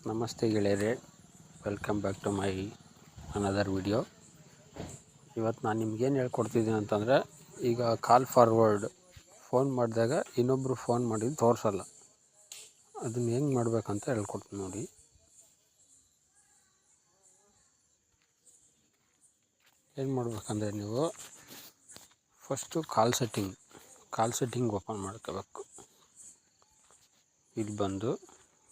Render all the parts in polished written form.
ನಮಸ್ತೆ ಗೆಳೆಯರೆ, welcome back to my another video. ಇವತ್ತು ನಾನು ನಿಮ್ಗೇನು ಹೇಳ್ಕೊಡ್ತಿದ್ದೀನಿ ಅಂತಂದರೆ, ಈಗ ಕಾಲ್ ಫಾರ್ವರ್ಡ್ ಫೋನ್ ಮಾಡಿದಾಗ ಇನ್ನೊಬ್ಬರು ಫೋನ್ ಮಾಡಿದ್ದು ತೋರಿಸಲ್ಲ. ಅದನ್ನು ಹೆಂಗೆ ಮಾಡಬೇಕಂತ ಹೇಳ್ಕೊಡ್ತೀನಿ ನೋಡಿ. ಏನು ಮಾಡಬೇಕಂದ್ರೆ, ನೀವು ಫಸ್ಟು ಕಾಲ್ ಸೆಟ್ಟಿಂಗ್ ಓಪನ್ ಮಾಡ್ಕೋಬೇಕು. ಇಲ್ಲಿ ಬಂದು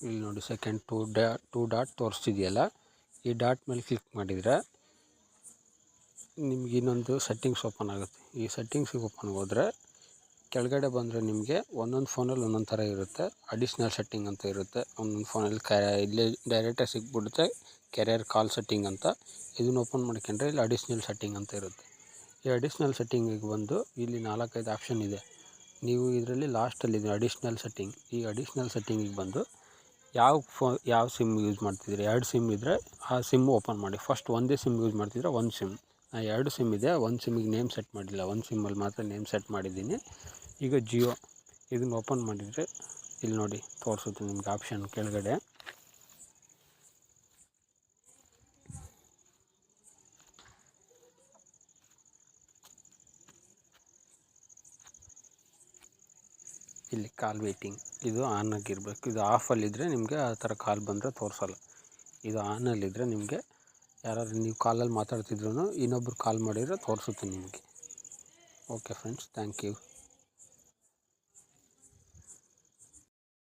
ಇಲ್ಲಿ ನೋಡಿ, ಸೆಕೆಂಡ್ ಟೂ ಡಾಟ್ ತೋರಿಸ್ತಿದೆಯಲ್ಲ, ಈ ಡಾಟ್ ಮೇಲೆ ಕ್ಲಿಕ್ ಮಾಡಿದರೆ ನಿಮ್ಗೆ ಇನ್ನೊಂದು ಸೆಟ್ಟಿಂಗ್ಸ್ ಓಪನ್ ಆಗುತ್ತೆ. ಈ ಸೆಟ್ಟಿಂಗ್ಸಿಗೆ ಓಪನ್ ಹೋದರೆ ಕೆಳಗಡೆ ಬಂದರೆ ನಿಮಗೆ ಒಂದೊಂದು ಫೋನಲ್ಲಿ ಒಂದೊಂದು ಥರ ಇರುತ್ತೆ. ಅಡಿಷ್ನಲ್ ಸೆಟ್ಟಿಂಗ್ ಅಂತ ಇರುತ್ತೆ. ಒಂದೊಂದು ಫೋನಲ್ಲಿ ಇಲ್ಲೇ ಡೈರೆಕ್ಟಾಗಿ ಸಿಕ್ಬಿಡುತ್ತೆ ಕೆರಿಯರ್ ಕಾಲ್ ಸೆಟ್ಟಿಂಗ್ ಅಂತ. ಇದನ್ನು ಓಪನ್ ಮಾಡ್ಕೊಂಡ್ರೆ ಇಲ್ಲಿ ಅಡಿಷ್ನಲ್ ಸೆಟ್ಟಿಂಗ್ ಅಂತ ಇರುತ್ತೆ. ಈ ಅಡಿಷ್ನಲ್ ಸೆಟ್ಟಿಂಗಿಗೆ ಬಂದು ಇಲ್ಲಿ 4-5 ಆಪ್ಷನ್ ಇದೆ. ನೀವು ಇದರಲ್ಲಿ ಲಾಸ್ಟಲ್ಲಿದೆ ಅಡಿಷ್ನಲ್ ಸೆಟ್ಟಿಂಗ್. ಈ ಅಡಿಷ್ನಲ್ ಸೆಟ್ಟಿಂಗಿಗೆ ಬಂದು ಯಾವ ಸಿಮ್ ಯೂಸ್ ಮಾಡ್ತಿದ್ದೀರಿ, 2 ಸಿಮ್ ಇದ್ದರೆ ಆ ಸಿಮ್ ಓಪನ್ ಮಾಡಿ. ಫಸ್ಟ್ ಒಂದೇ ಸಿಮ್ ಯೂಸ್ ಮಾಡ್ತಿದ್ರೆ ಒಂದು ಸಿಮ್, 2 ಸಿಮ್ ಇದೆ, ಒಂದು ಸಿಮ್ಮಿಗೆ ನೇಮ್ ಸೆಟ್ ಮಾಡಿಲ್ಲ, ಒಂದು ಸಿಮ್ಮಲ್ಲಿ ಮಾತ್ರ ನೇಮ್ ಸೆಟ್ ಮಾಡಿದ್ದೀನಿ. ಈಗ ಜಿಯೋ ಇದನ್ನು ಓಪನ್ ಮಾಡಿದರೆ ಇಲ್ಲಿ ನೋಡಿ ತೋರಿಸುತ್ತೆ ನಿಮ್ಗೆ ಆಪ್ಷನ್ ಕೆಳಗಡೆ. ಇಲ್ಲಿ ಕಾಲ್ ವೇಟಿಂಗ್ ಇದು ಆನ್ ಆಗಿರಬೇಕು. ಇದು ಆಫಲ್ಲಿದ್ದರೆ ನಿಮಗೆ ಆ ಥರ ಕಾಲ್ ಬಂದರೆ ತೋರಿಸಲ್ಲ. ಇದು ಆನಲ್ಲಿದ್ದರೆ ನಿಮಗೆ ಯಾರಾದ್ರೂ ನೀವು ಕಾಲಲ್ಲಿ ಮಾತಾಡ್ತಿದ್ರು ಇನ್ನೊಬ್ರು ಕಾಲ್ ಮಾಡಿದರೆ ತೋರಿಸುತ್ತೆ ನಿಮಗೆ. Okay friends, thank you.